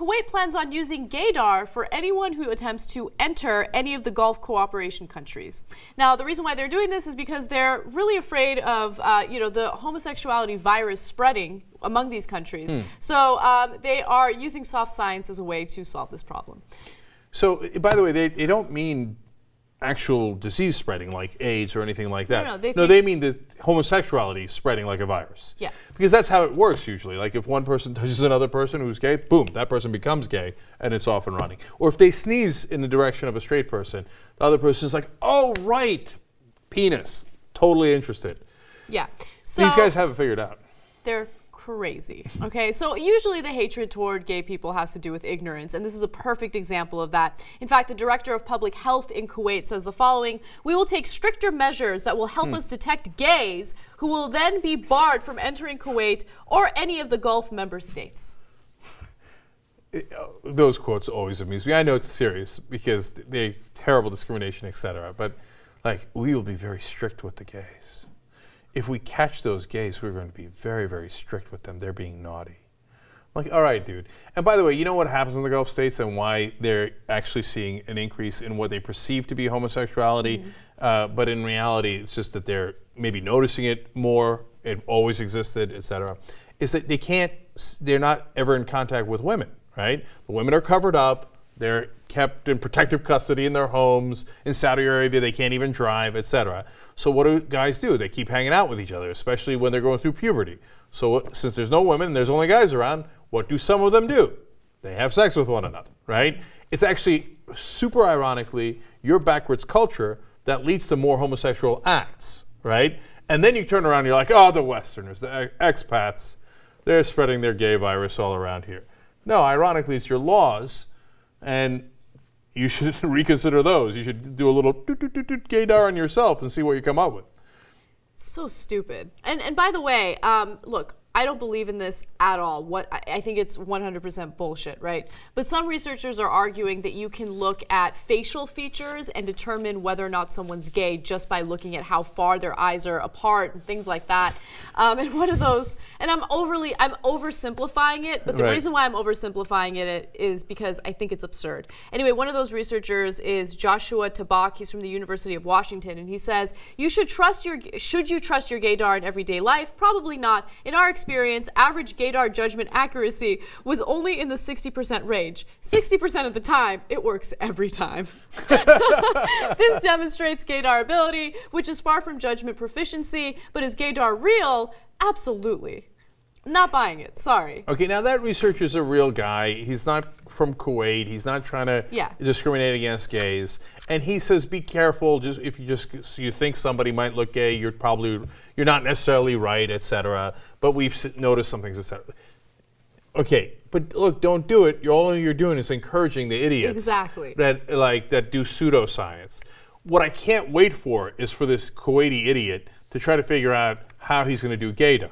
Kuwait plans on using Gaydar for anyone who attempts to enter any of the Gulf cooperation countries. Now, the reason why they're doing this is because they're really afraid of, the homosexuality virus spreading among these countries. So they are using soft science as a way to solve this problem. So, by the way, they don't mean actual disease spreading like AIDS or anything like that. No, they mean the homosexuality spreading like a virus. Yeah. Because that's how it works usually. Like if one person touches another person who's gay, boom, that person becomes gay and it's off and running. Or if they sneeze in the direction of a straight person, the other person is like, oh, right, penis, totally interested. Yeah. So these guys have it figured out. They're crazy. Okay, so usually the hatred toward gay people has to do with ignorance, and this is a perfect example of that. In fact, the director of public health in Kuwait says the following: "We will take stricter measures that will help us detect gays who will then be barred from entering Kuwait or any of the Gulf member states." Those quotes always amuse me. I know it's serious because they terrible discrimination, etc. But like, we will be very strict with the gays. If we catch those gays, we're going to be very, very strict with them. They're being naughty. I'm like, all right, dude. And by the way, you know what happens in the Gulf states and why they're actually seeing an increase in what they perceive to be homosexuality, but in reality, it's just that they're maybe noticing it more. It always existed, etc. Is that they're not ever in contact with women, right? The women are covered up. They're kept in protective custody in their homes. In Saudi Arabia, they can't even drive, etc. So what do guys do? They keep hanging out with each other, especially when they're going through puberty. So since there's no women and there's only guys around, what do some of them do? They have sex with one another, right? It's actually, super ironically, your backwards culture that leads to more homosexual acts, right? And then you turn around and you're like, oh, the Westerners, the expats, they're spreading their gay virus all around here. No, ironically, it's your laws. And you should reconsider those. You should do a little gaydar on yourself and see what you come up with. So stupid. And by the way, look, I don't believe in this at all. I think it's 100% bullshit, right? But some researchers are arguing that you can look at facial features and determine whether or not someone's gay just by looking at how far their eyes are apart and things like that. And one of those, and I'm oversimplifying it, but the reason why I'm oversimplifying it is because I think it's absurd. Anyway, one of those researchers is Joshua Tabak. He's from the University of Washington, and he says, should you trust your gaydar in everyday life? Probably not. In our experience, average gaydar judgment accuracy was only in the 60% range. 60% of the time, it works every time. This demonstrates gaydar ability, which is far from judgment proficiency, but is gaydar real? Absolutely. Not buying it, sorry. Okay, now that researcher's a real guy. He's not from Kuwait. He's not trying to discriminate against gays. And he says, be careful. If you think somebody might look gay, you're not necessarily right, etc. But we've noticed some things, etc. Okay, but look, don't do it. All you're doing is encouraging the idiots that do pseudoscience. What I can't wait for is for this Kuwaiti idiot to try to figure out how he's going to do gaydar.